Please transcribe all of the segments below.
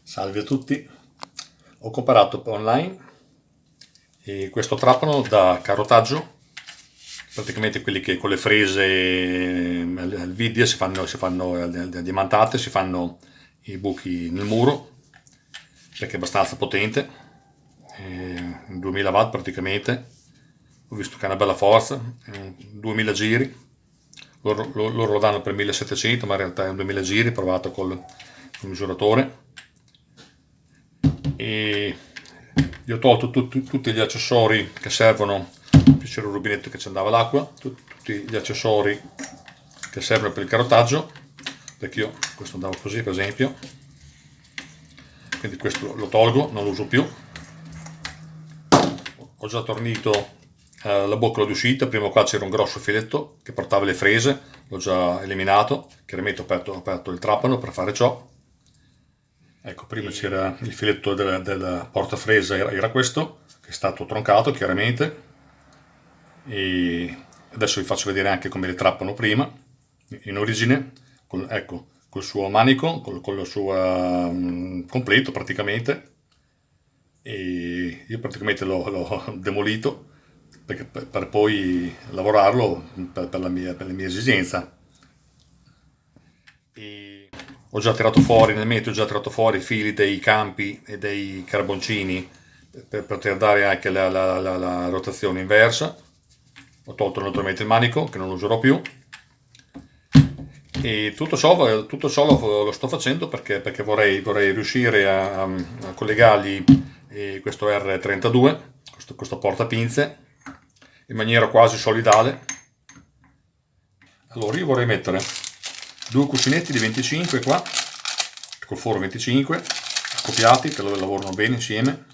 Salve a tutti, ho comprato online questo trapano da carotaggio, praticamente quelli che con le frese al video si fanno diamantate, si fanno i buchi nel muro, perché è abbastanza potente, 2000 watt praticamente, ho visto che ha una bella forza, 2000 giri, loro lo danno per 1700 ma in realtà è un 2000 giri provato col misuratore. E gli ho tolto tutti gli accessori che servono, qui c'era un rubinetto che ci andava l'acqua, tutti gli accessori che servono per il carotaggio, perché io questo andava così per esempio, quindi questo lo tolgo, non lo uso più. Ho già tornito la boccola di uscita, prima qua c'era un grosso filetto che portava le frese, l'ho già eliminato, chiaramente ho aperto il trapano per fare ciò. Ecco, prima c'era il filetto della portafresa, era questo, che è stato troncato chiaramente, e adesso vi faccio vedere anche come le trappano prima, in origine, ecco, col suo manico, con il suo completo praticamente, e io praticamente l'ho demolito per poi lavorarlo per la mia esigenza. E ho già tirato fuori nel metro, ho già tirato fuori i fili dei campi e dei carboncini per poter dare anche la rotazione inversa. Ho tolto naturalmente il manico che non userò più, e tutto ciò lo sto facendo perché vorrei riuscire a collegargli questo R32, questo portapinze, in maniera quasi solidale. Allora io vorrei mettere due cuscinetti di 25 qua, col foro 25, accoppiati, che lavorano bene insieme.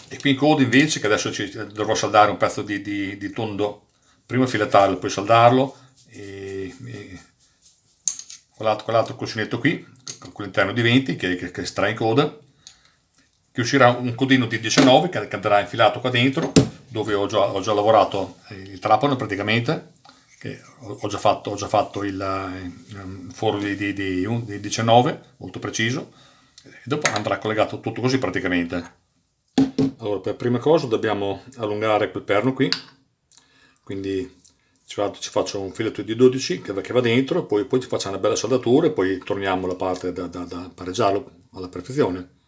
E qui in coda invece, che adesso dovrò saldare un pezzo di tondo, prima filettarlo, poi saldarlo, e quell'altro cuscinetto qui, con l'interno di 20, che sta in coda, che uscirà un codino di 19 che andrà infilato qua dentro, dove ho già lavorato il trapano praticamente, che ho già fatto il foro di 19, molto preciso, e dopo andrà collegato tutto così praticamente. Allora, per prima cosa dobbiamo allungare quel perno qui, quindi ci faccio un filetto di 12 che va dentro, poi ci faccio una bella saldatura e poi torniamo alla parte da pareggiarlo alla perfezione.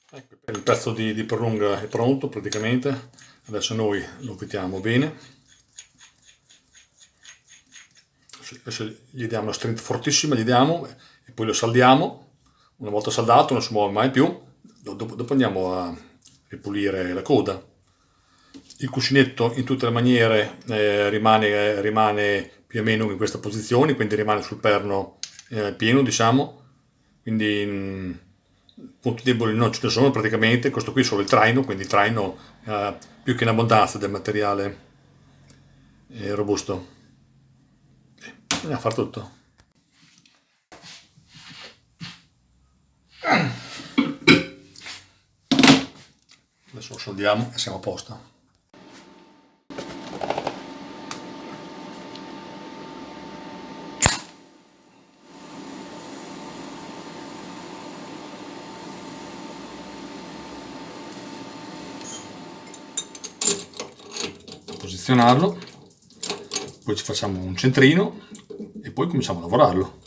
Ecco, il pezzo di prolunga è pronto praticamente, adesso noi lo mettiamo bene, adesso gli diamo una strinta fortissima, e poi lo saldiamo. Una volta saldato non si muove mai più, dopo andiamo a ripulire la coda. Il cuscinetto in tutte le maniere rimane più o meno in questa posizione, quindi rimane sul perno pieno, diciamo, quindi punti deboli non ce ne sono praticamente. Questo qui è solo il traino, quindi il traino più che in abbondanza del materiale robusto. Andiamo a fare tutto. Adesso lo soldiamo e siamo a posto. Posizionarlo, poi ci facciamo un centrino e poi cominciamo a lavorarlo.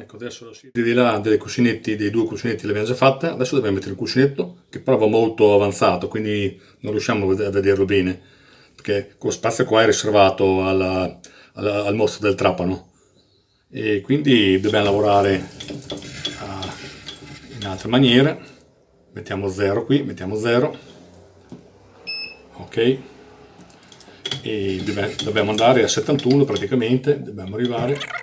Ecco, adesso la serie di là dei due cuscinetti l'abbiamo già fatta, adesso dobbiamo mettere il cuscinetto che però va molto avanzato, quindi non riusciamo a vederlo bene, perché quello spazio qua è riservato al mostro del trapano e quindi dobbiamo lavorare in altre maniere. Mettiamo 0 qui, mettiamo 0, ok, e dobbiamo andare a 71 praticamente, dobbiamo arrivare.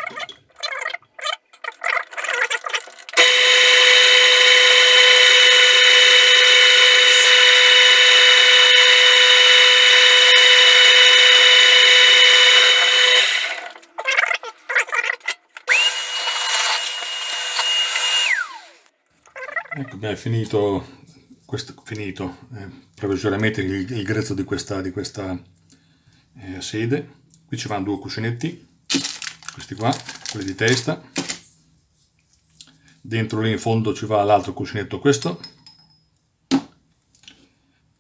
Ecco, abbiamo finito provvisoriamente il grezzo di questa sede. Qui ci vanno due cuscinetti, questi qua, quelli di testa. Dentro lì in fondo ci va l'altro cuscinetto, questo.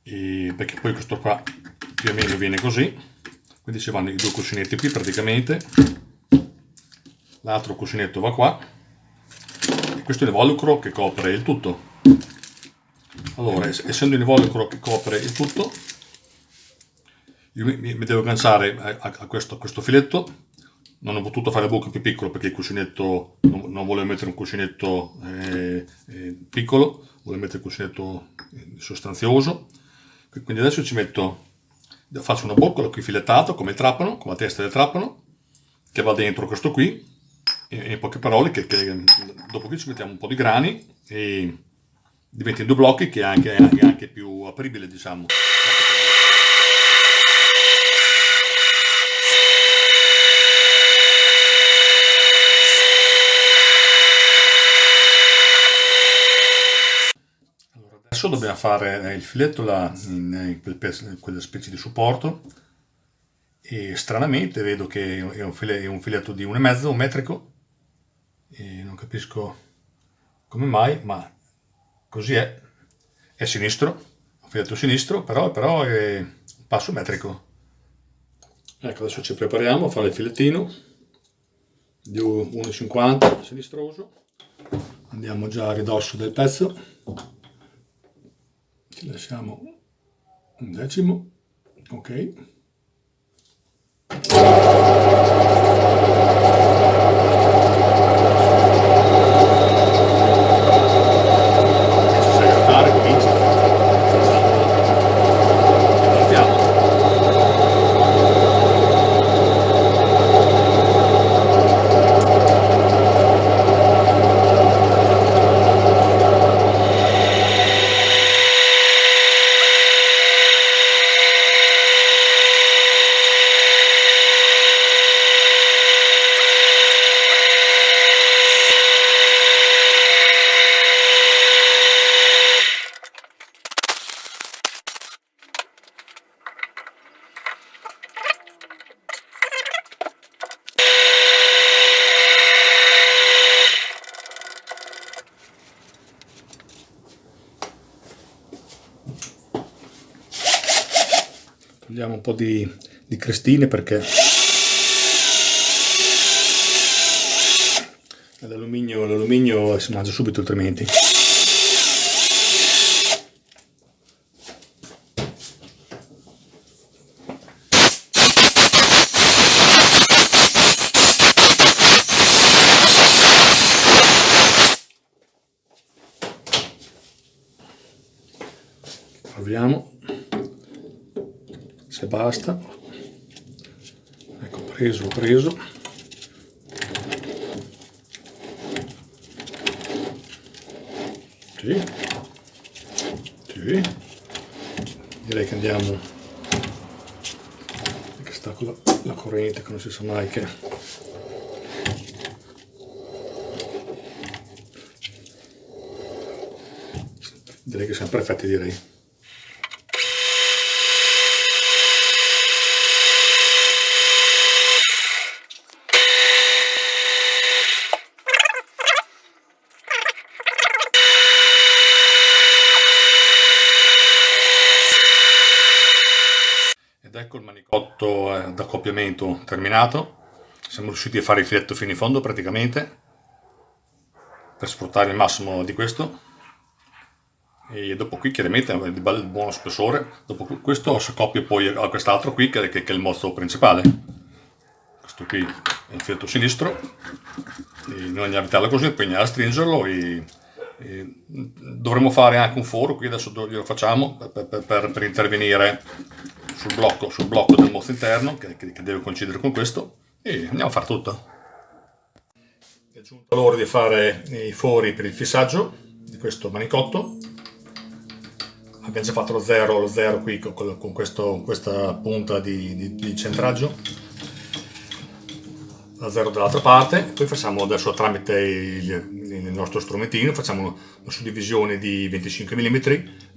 E perché poi questo qua più o meno viene così. Quindi ci vanno i due cuscinetti qui praticamente. L'altro cuscinetto va qua. Questo è l'involucro che copre il tutto. Allora, essendo un involucro che copre il tutto, io mi devo agganciare a questo filetto. Non ho potuto fare la buca più piccola perché il cuscinetto non volevo mettere un cuscinetto piccolo, volevo mettere un cuscinetto sostanzioso. Quindi adesso faccio una boccola qui filettato come il trapano, come la testa del trapano, che va dentro questo qui. In poche parole, che dopo che ci mettiamo un po' di grani e diventa in due blocchi, che è anche più apribile, diciamo. Allora, adesso dobbiamo fare il filetto là in quella specie di supporto e stranamente vedo che è un filetto di 1,5, un metrico, e non capisco come mai, ma così è sinistro, un filetto sinistro, però è un passo metrico. Ecco, adesso ci prepariamo a fare il filettino di 1,50 sinistroso. Andiamo già a ridosso del pezzo, ci lasciamo un decimo, ok. Togliamo un po' di crestine perché l'alluminio si mangia subito altrimenti. Proviamo se basta. Ecco, preso. Sì. Direi che andiamo, che sta con la corrente, che non si sa mai che. Direi che siamo perfetti, direi. Ed ecco il manicotto d'accoppiamento terminato. Siamo riusciti a fare il filetto fino in fondo praticamente, per sfruttare il massimo di questo. E dopo qui chiaramente è di buono spessore. Dopo questo si accoppia poi a quest'altro qui che è il mozzo principale. Questo qui è il filetto sinistro, e noi andiamo a metterlo così, poi andiamo a stringerlo e dovremmo fare anche un foro qui, adesso glielo facciamo per intervenire sul blocco del mozzo interno che deve coincidere con questo, e andiamo a fare tutto. È giunta l'ora di fare i fori per il fissaggio di questo manicotto. Abbiamo già fatto lo zero qui con questa punta di centraggio, la zero dall'altra parte. Poi facciamo adesso, tramite il nostro strumentino, facciamo una suddivisione di 25 mm,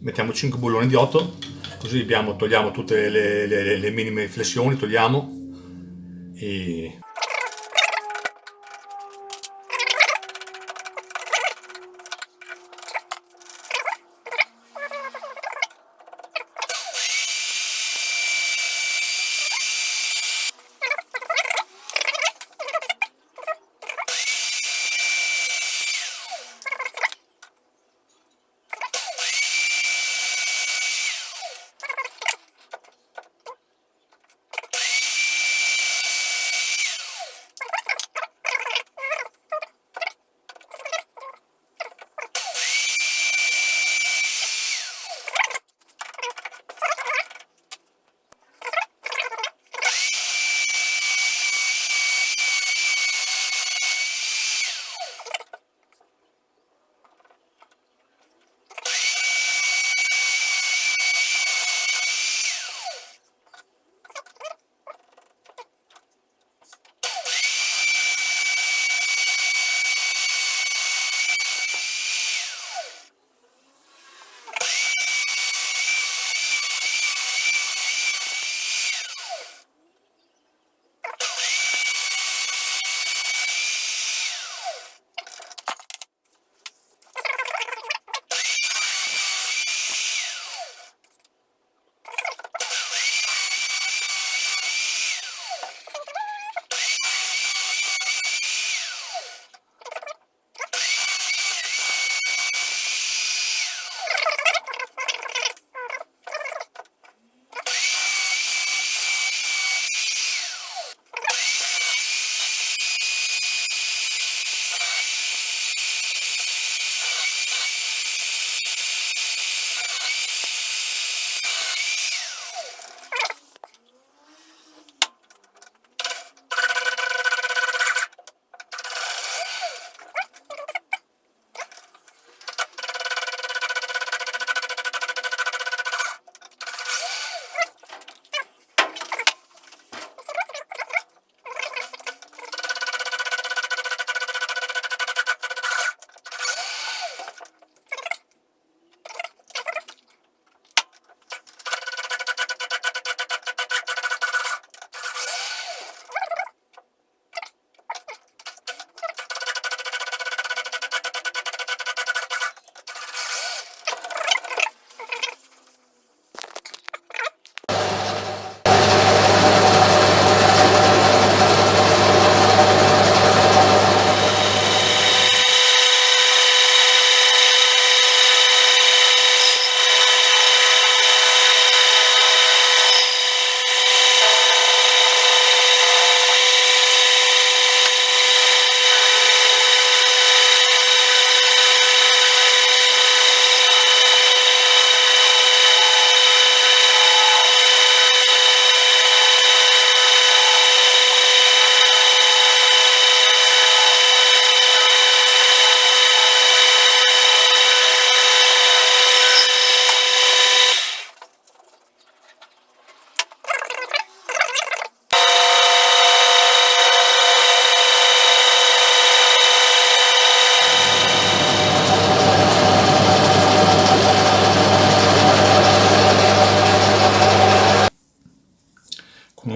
mettiamo 5 bulloni di 8, così togliamo tutte le minime flessioni, togliamo, e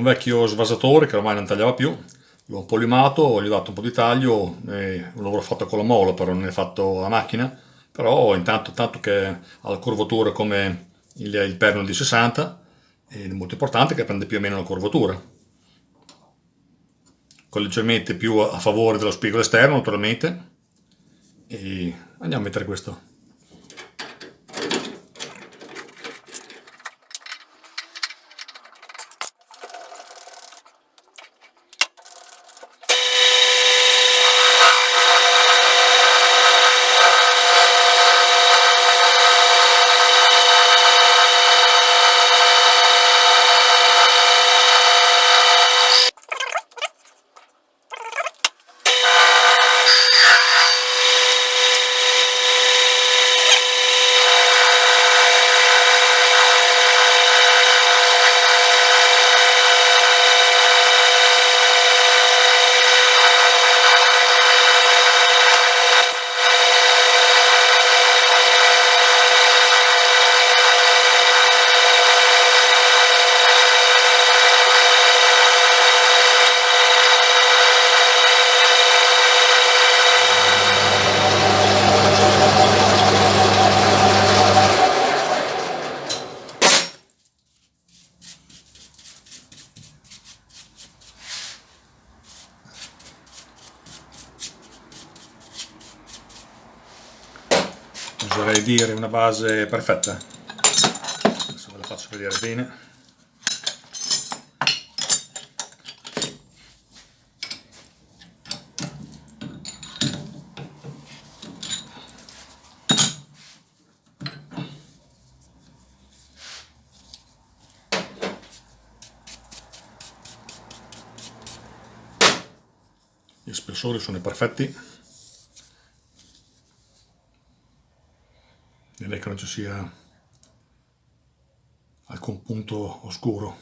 un vecchio svasatore che ormai non tagliava più, l'ho polimato, gli ho dato un po' di taglio, un lavoro fatto con la mola, però non è fatto a macchina, però intanto tanto che ha la curvatura come il perno di 60, è molto importante che prende più o meno la curvatura, con leggermente più a favore dello spigolo esterno naturalmente, e andiamo a mettere questo. Oserei dire una base perfetta. Adesso ve la faccio vedere bene. Gli spessori sono perfetti, direi che non ci sia alcun punto oscuro.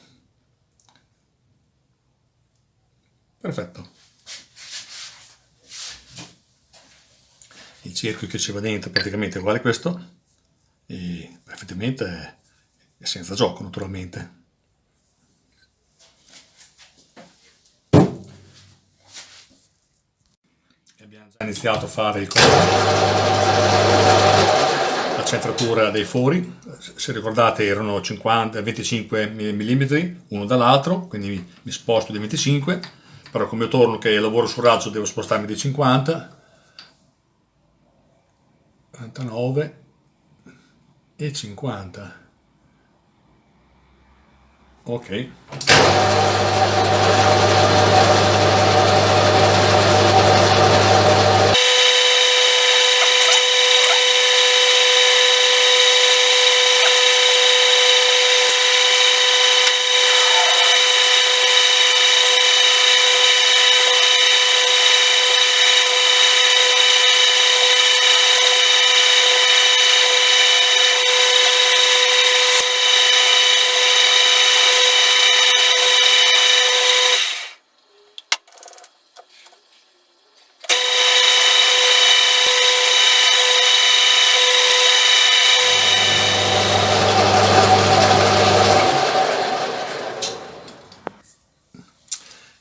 Perfetto. Il cerchio che ci va dentro praticamente è uguale a questo e perfettamente è senza gioco naturalmente. Abbiamo già iniziato a fare la centratura dei fori, se ricordate erano 25 mm uno dall'altro, quindi mi sposto di 25, però come io torno che lavoro sul raggio devo spostarmi di 50, 49 e 50. Ok.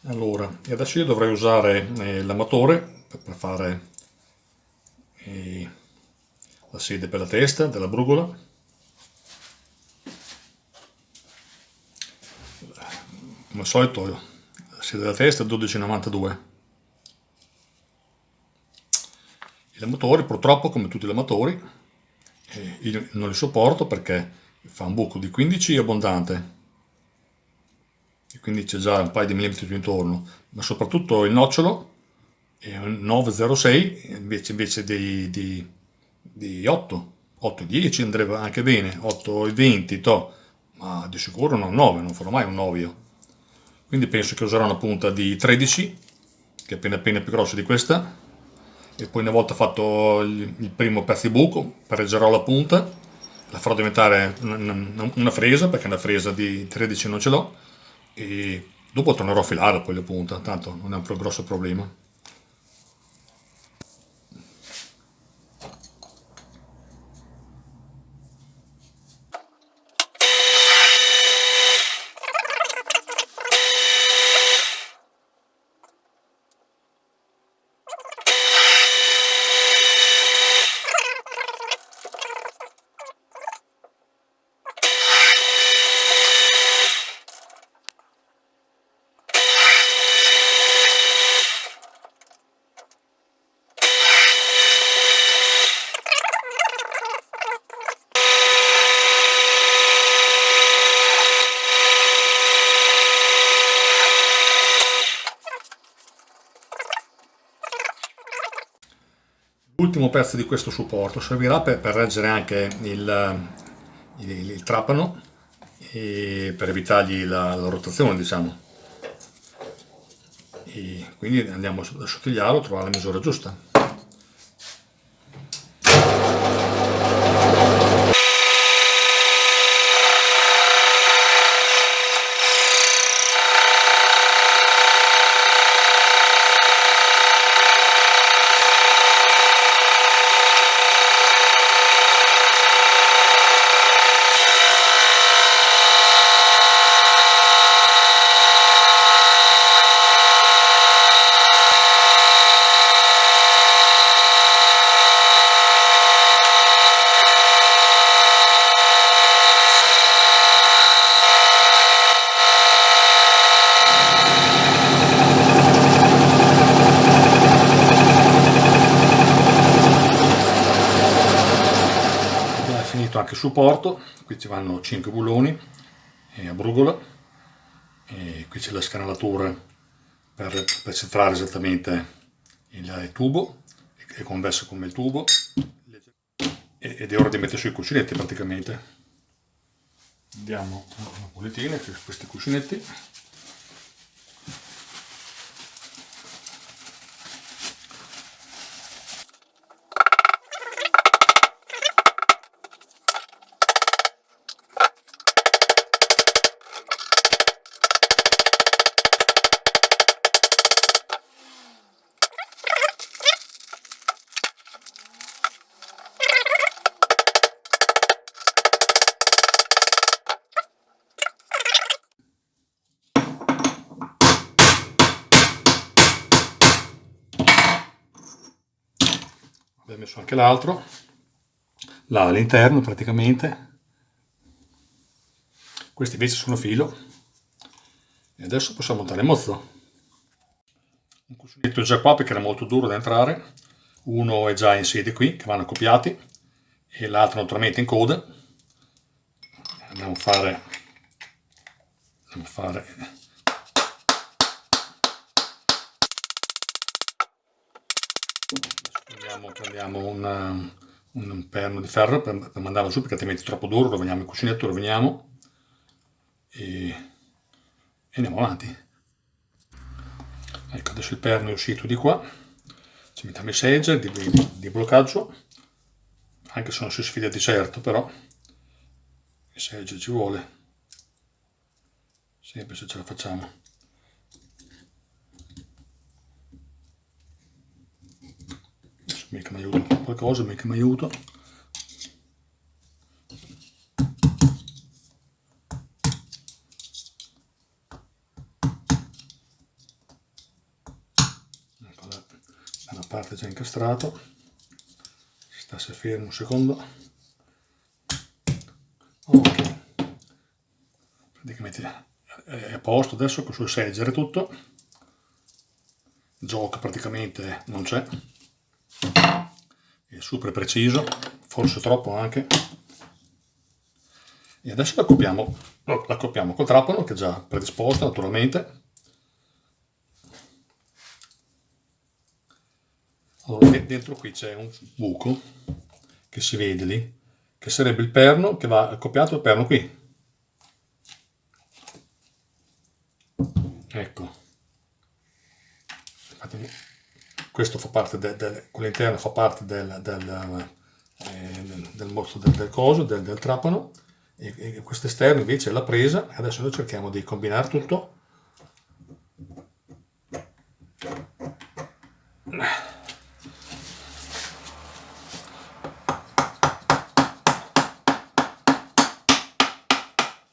Allora, e adesso io dovrei usare l'amatore per fare la sede per la testa della brugola. Come al solito la sede della testa è 12,92. I lamatori purtroppo, come tutti i lamatori, io non li sopporto perché fa un buco di 15 abbondante, e quindi c'è già un paio di millimetri più intorno, ma soprattutto il nocciolo è un 9,06 invece di 8, 8,10 andrebbe anche bene, 8,20 to, ma di sicuro non 9, non farò mai un 9 io. Quindi penso che userò una punta di 13, che è appena più grossa di questa, e poi una volta fatto il primo pezzo di buco pareggerò la punta, la farò diventare una fresa, perché una fresa di 13 non ce l'ho, e dopo tornerò a filare poi le punte, tanto non è un grosso problema. L'ultimo pezzo di questo supporto servirà per reggere anche il trapano e per evitargli la rotazione, diciamo. E quindi andiamo a assottigliarlo, trovare la misura giusta. Finito anche il supporto, qui ci vanno 5 bulloni a brugola e qui c'è la scanalatura per centrare esattamente il tubo, è convesso come il tubo ed è ora di mettere sui cuscinetti praticamente. Diamo una pulitina su questi cuscinetti. Abbiamo messo anche l'altro, là all'interno praticamente. Questi invece sono filo e adesso possiamo montare il mozzo. Un cuscinetto è già qua perché era molto duro da entrare, uno è già in sede qui che vanno accoppiati e l'altro naturalmente in coda. Andiamo a fare prendiamo un perno di ferro per mandarlo su perché altrimenti è troppo duro, roviniamo il cuscinetto, roviniamo e andiamo avanti. Ecco, adesso il perno è uscito di qua, ci mettiamo i seggi di bloccaggio, anche se non si sfida di certo, però il seggi ci vuole, sempre se ce la facciamo. Mica mi aiuto qualcosa, mica mi aiuto. Ecco, da una parte già incastrato, si stasse fermo un secondo. Ok, praticamente è a posto adesso con il suo seggere tutto. Gioco praticamente non c'è. È super preciso, forse troppo anche. E adesso l'accoppiamo col trapano che è già predisposto naturalmente. Allora, dentro qui c'è un buco che si vede lì, che sarebbe il perno che va accoppiato al perno qui. Ecco. Questo fa parte quell'interno fa parte del mozzo del coso, del trapano, e questo esterno invece è la presa. Adesso noi cerchiamo di combinare tutto.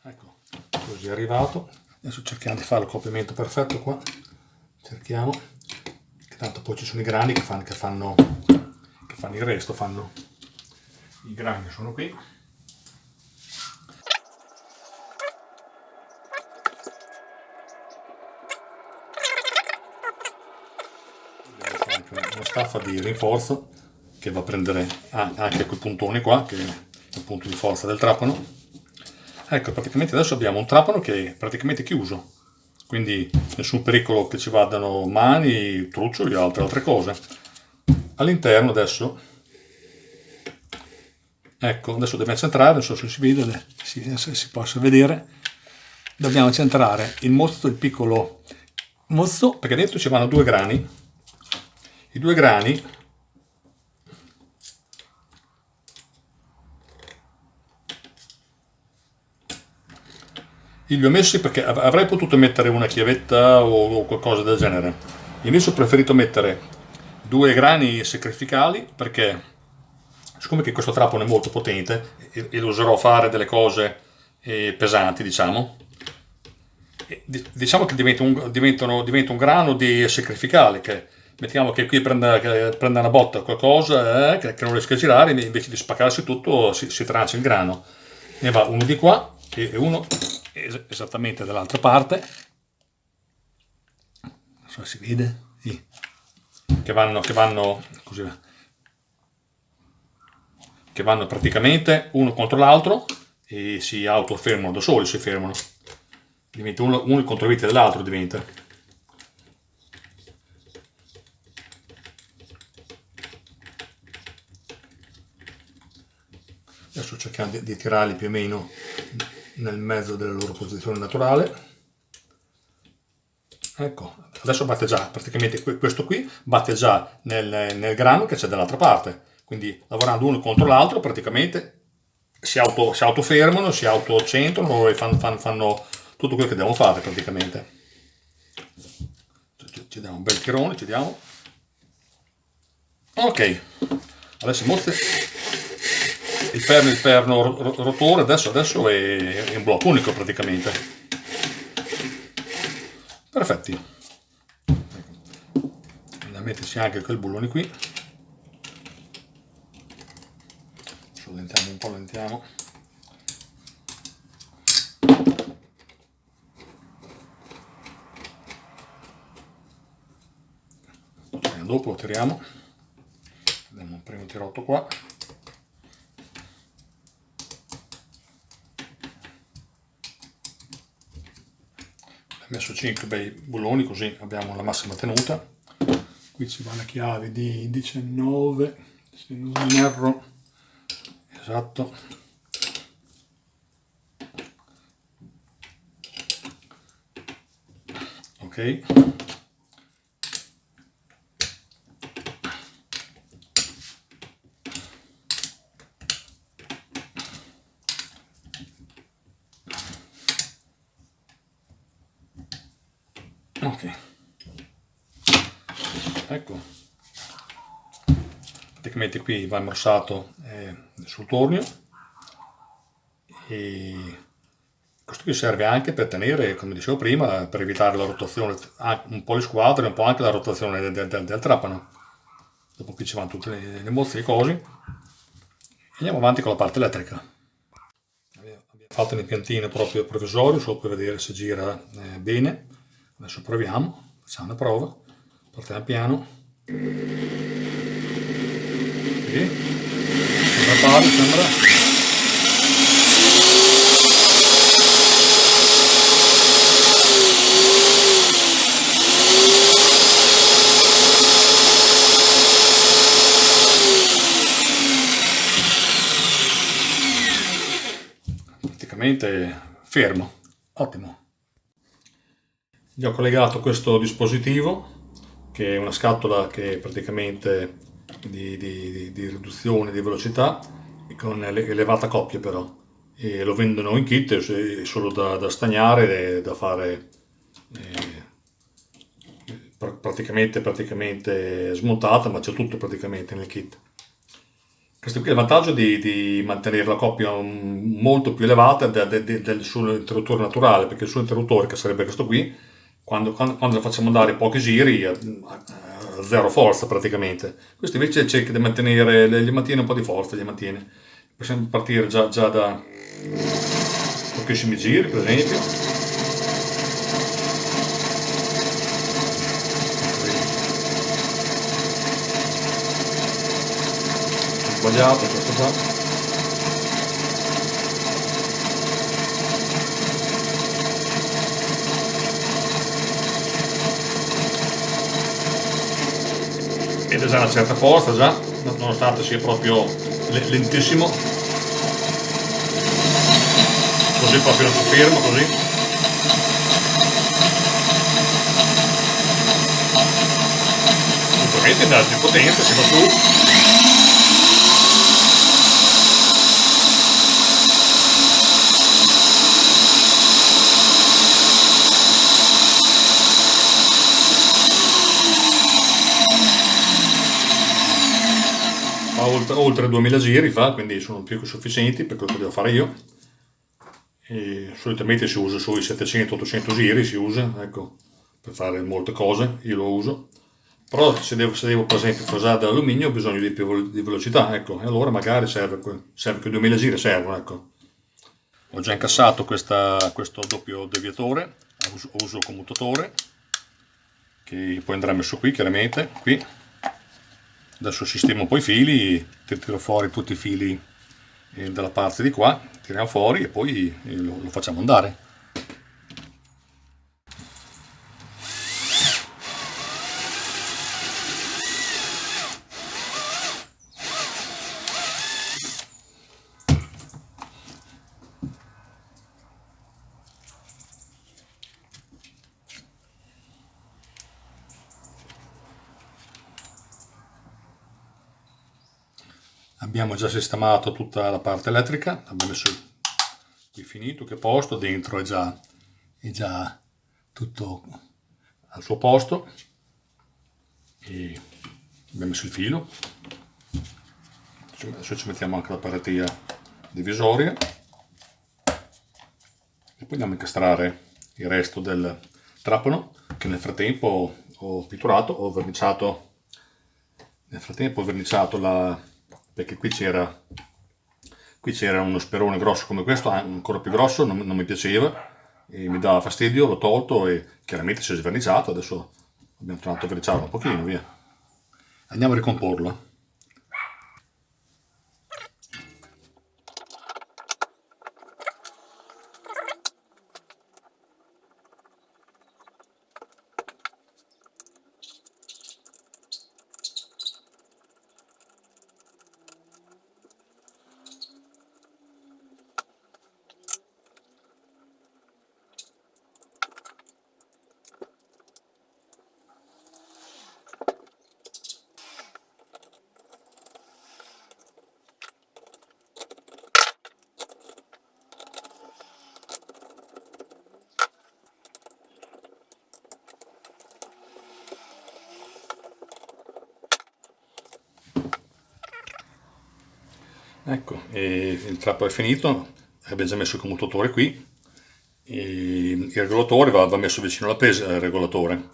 Ecco, così è arrivato. Adesso cerchiamo di fare l'accoppiamento perfetto qua. Cerchiamo. Tanto poi ci sono i grani che fanno il resto, i grani sono qui. Abbiamo anche una staffa di rinforzo che va a prendere anche quel puntone qua che è il punto di forza del trapano. Ecco, praticamente adesso abbiamo un trapano che è praticamente chiuso, quindi nessun pericolo che ci vadano mani, truccioli o altre cose. all'interno adesso, ecco, adesso dobbiamo centrare, non so se si vede, se si possa vedere, dobbiamo centrare il mozzo, il piccolo mozzo, perché dentro ci vanno 2 grani, i 2 grani li ho messi perché avrei potuto mettere una chiavetta o qualcosa del genere, invece ho preferito mettere 2 grani sacrificali perché siccome che questo trapano è molto potente e lo userò a fare delle cose pesanti, diciamo, diciamo che diventa un grano di sacrificale che mettiamo che qui prenda una botta o qualcosa che non riesca a girare, invece di spaccarsi tutto si trancia il grano. Ne va uno di qua e uno esattamente dall'altra parte, non so se si vede, sì. che vanno così, che vanno praticamente uno contro l'altro e si autofermano da soli, si fermano. Diventa uno il controvite dell'altro diventa. Adesso cerchiamo di tirarli più o meno nel mezzo della loro posizione naturale. Ecco, adesso batte già, praticamente questo qui batte già nel grano che c'è dall'altra parte. Quindi lavorando uno contro l'altro praticamente si autofermano, si autocentrano e fanno tutto quello che devono fare praticamente. Ci diamo un bel tirone, ci diamo. Ok, adesso mostra il perno rotore, adesso è un blocco unico praticamente. Perfetti. Da mettersi anche quel bullone qui. Lentiamo un po', lentiamo. Dopo lo tiriamo. Diamo un primo tirotto qua. Ho messo 5 bei bulloni così abbiamo la massima tenuta. Qui ci va la chiave di 19, se non erro. Esatto. Ok. Ok. Ecco. Praticamente qui va immersato sul tornio e questo qui serve anche per tenere, come dicevo prima, per evitare la rotazione, un po' le squadre, un po' anche la rotazione del trapano. Dopo qui ci vanno tutte le mozze e i cosi e andiamo avanti con la parte elettrica. Abbiamo fatto un impiantino proprio provvisorio solo per vedere se gira bene. Adesso proviamo, facciamo una prova, partiamo piano. Sembra pari, sembra. Praticamente fermo, ottimo. Gli ho collegato questo dispositivo che è una scatola che è praticamente di riduzione di velocità con elevata coppia però e lo vendono in kit, è solo da stagnare e da fare praticamente smontata, ma c'è tutto praticamente nel kit. Questo qui è il vantaggio di mantenere la coppia molto più elevata del suo interruttore naturale, perché il suo interruttore, che sarebbe questo qui, quando lo facciamo andare pochi giri, a zero forza praticamente. Questo invece cerca di mantenere, gli mantiene un po' di forza, gli mantiene. Possiamo partire già da pochissimi giri, per esempio. Sbagliato, questo già. chiede già una certa forza, già, nonostante sia proprio lentissimo. Così proprio non si ferma, così. Ovviamente dà più potenza, si va su. Fa oltre 2000 giri fa, quindi sono più che sufficienti per quello che devo fare io. E solitamente si usa sui 700-800 giri, si usa, ecco, per fare molte cose, io lo uso. Però se devo per esempio frasare dell'alluminio ho bisogno di più di velocità, ecco, e allora magari serve che 2000 giri servono, ecco. Ho già incassato questo doppio deviatore a uso commutatore, che poi andrà messo qui chiaramente, qui. Adesso sistemo poi i fili, tiro fuori tutti i fili dalla parte di qua, tiriamo fuori e poi lo facciamo andare. Abbiamo già sistemato tutta la parte elettrica, abbiamo messo qui finito, che posto, dentro è già tutto al suo posto e abbiamo messo il filo. Adesso ci mettiamo anche la paratia divisoria e poi andiamo a incastrare il resto del trapano che nel frattempo ho pitturato, ho verniciato. Nel frattempo ho verniciato perché qui c'era uno sperone grosso come questo, ancora più grosso, non mi piaceva e mi dava fastidio, l'ho tolto e chiaramente si è sverniciato, adesso abbiamo tornato a verniciarlo un pochino, via. Andiamo a ricomporlo. Ecco, e il trapano è finito, abbiamo già messo il commutatore qui, e il regolatore va messo vicino alla presa al regolatore.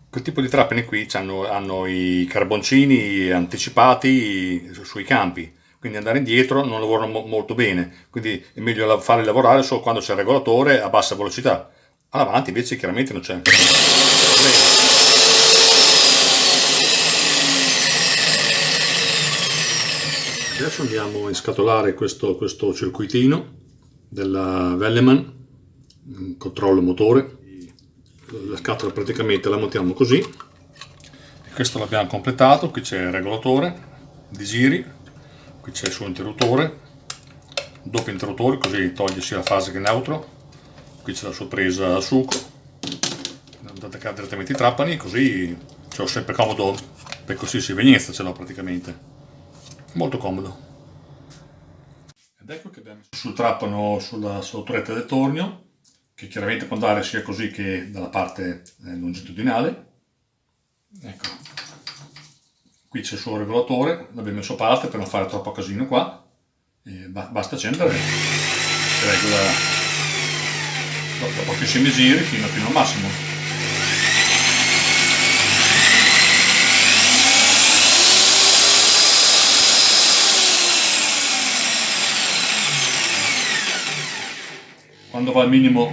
Quel tipo di trapani qui hanno i carboncini anticipati sui campi, quindi andare indietro non lavorano molto bene, quindi è meglio farli lavorare solo quando c'è il regolatore a bassa velocità. All'avanti invece chiaramente non c'è problema. Adesso andiamo a inscatolare questo circuitino della Velleman, controllo motore. La scatola praticamente la montiamo così. E questo l'abbiamo completato, qui c'è il regolatore di giri, qui c'è il suo interruttore, doppio interruttore così toglie sia la fase che il neutro, qui c'è la sua presa a succo, da attaccare direttamente i trapani, così c'ho sempre comodo per qualsiasi evenienza, ce l'ho praticamente. Molto comodo. Ed ecco che abbiamo messo sul trapano sulla torretta del tornio, che chiaramente può andare sia così che dalla parte longitudinale. Ecco, qui c'è il suo regolatore, l'abbiamo messo a parte per non fare troppo casino qua, e basta accendere, si regola da pochissimi giri fino al massimo. Quando va al minimo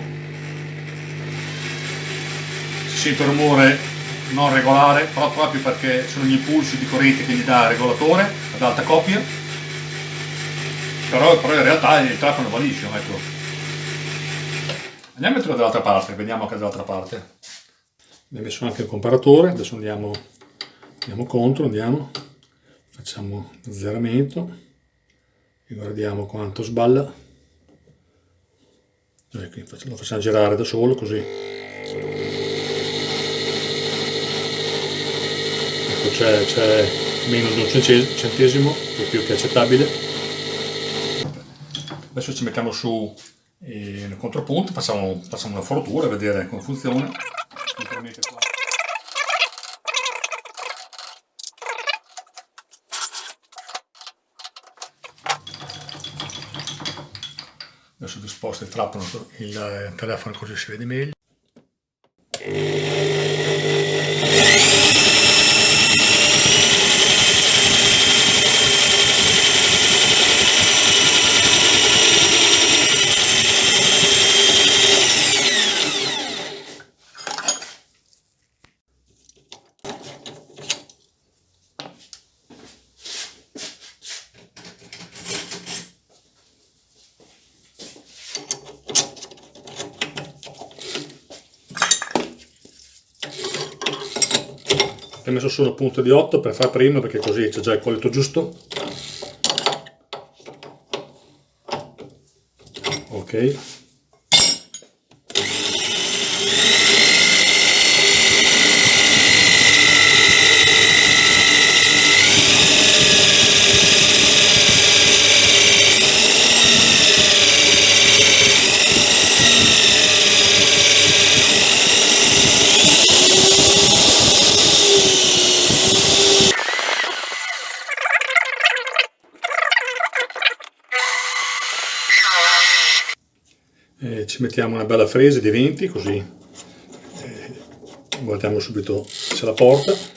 si sente un rumore non regolare, però proprio perché sono gli impulsi di corrente che gli dà il regolatore ad alta coppia, però in realtà il trapano va liscio, ecco. Andiamo a metterlo dall'altra parte, vediamo anche dall'altra parte. Abbiamo messo anche il comparatore, adesso andiamo andiamo contro, facciamo azzeramento e guardiamo quanto sballa. Ecco, lo facciamo girare da solo così. Ecco, c'è meno di un centesimo, più che accettabile. Adesso ci mettiamo su il contropunto, facciamo una foratura, vedere come funziona. Adesso vi sposto il trapano, il telefono, così si vede meglio. Ho messo su una punta di 8 per far prima, perché così c'è già il colletto giusto. Ok. Ci mettiamo una bella fresa di 20, così guardiamo subito se la porta.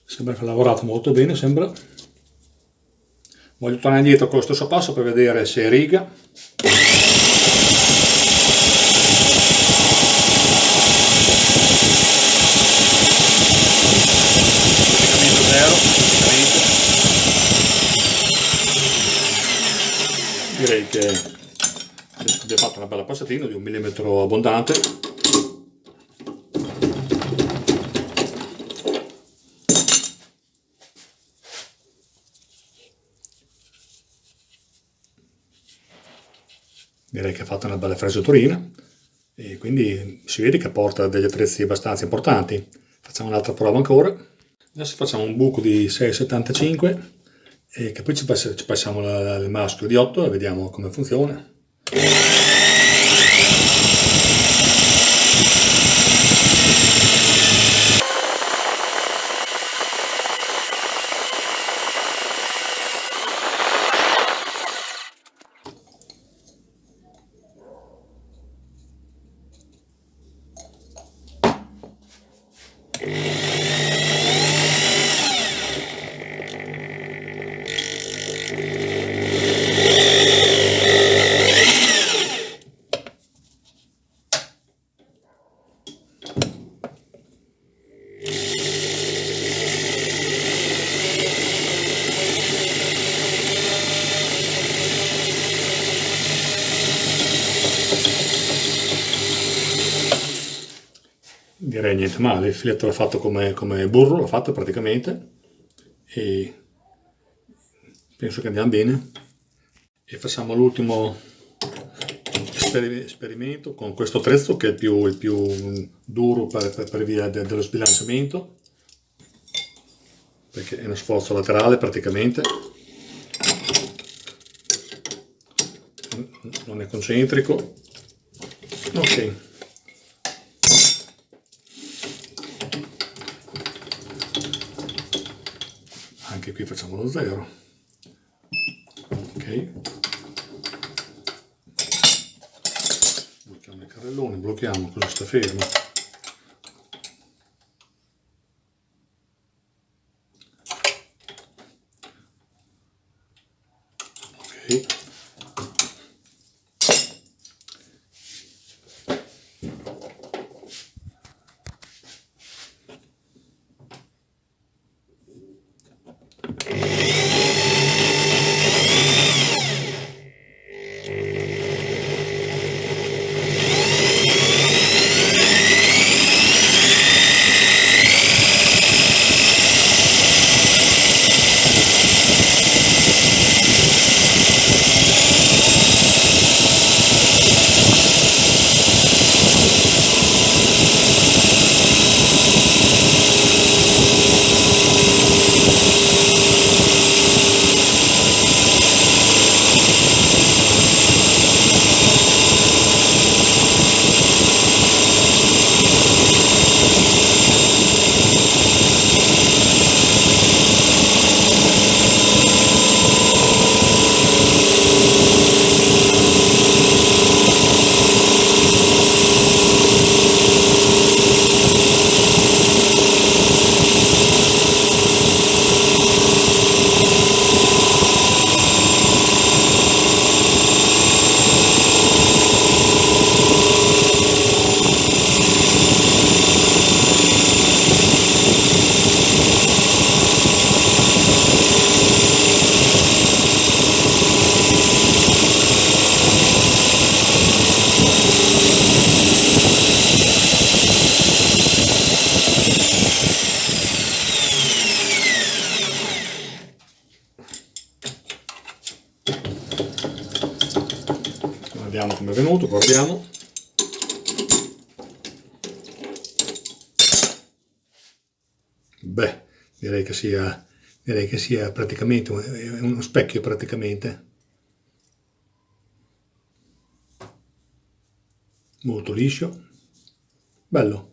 Sembra che ha lavorato molto bene, sembra. Voglio tornare indietro con lo stesso passo per vedere se riga. Praticamente zero, direi che abbiamo fatto una bella passatina di 1 millimetro abbondante. Direi che ha fatto una bella fresaturina e quindi si vede che porta degli attrezzi abbastanza importanti. Facciamo un'altra prova ancora. Adesso facciamo un buco di 6,75 e che poi ci passiamo il maschio di 8 e vediamo come funziona. Direi niente male, il filetto l'ha fatto come burro, l'ha fatto praticamente, e penso che andiamo bene. E facciamo l'ultimo esperimento con questo attrezzo, che è il più duro per via dello sbilanciamento, perché è uno sforzo laterale praticamente, non è concentrico. Ok. Anche qui facciamo lo 0. Ok. Blocchiamo il carrellone, blocchiamo, così sta fermo. Ok. Vediamo come è venuto, guardiamo. Beh, direi che sia praticamente uno specchio praticamente. Molto liscio. Bello.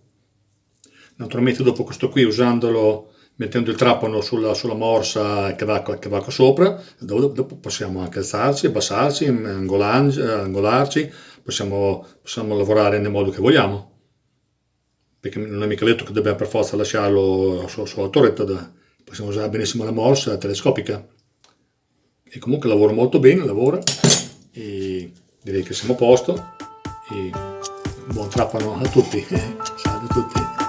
Naturalmente dopo questo qui, usandolo, mettendo il trapano sulla morsa che va qua sopra, dopo possiamo anche alzarci, abbassarci, angolarci, possiamo lavorare nel modo che vogliamo, perché non è mica detto che dobbiamo per forza lasciarlo sulla torretta, possiamo usare benissimo la morsa telescopica. E comunque lavora molto bene, e direi che siamo a posto, e buon trapano a tutti. Salve a tutti.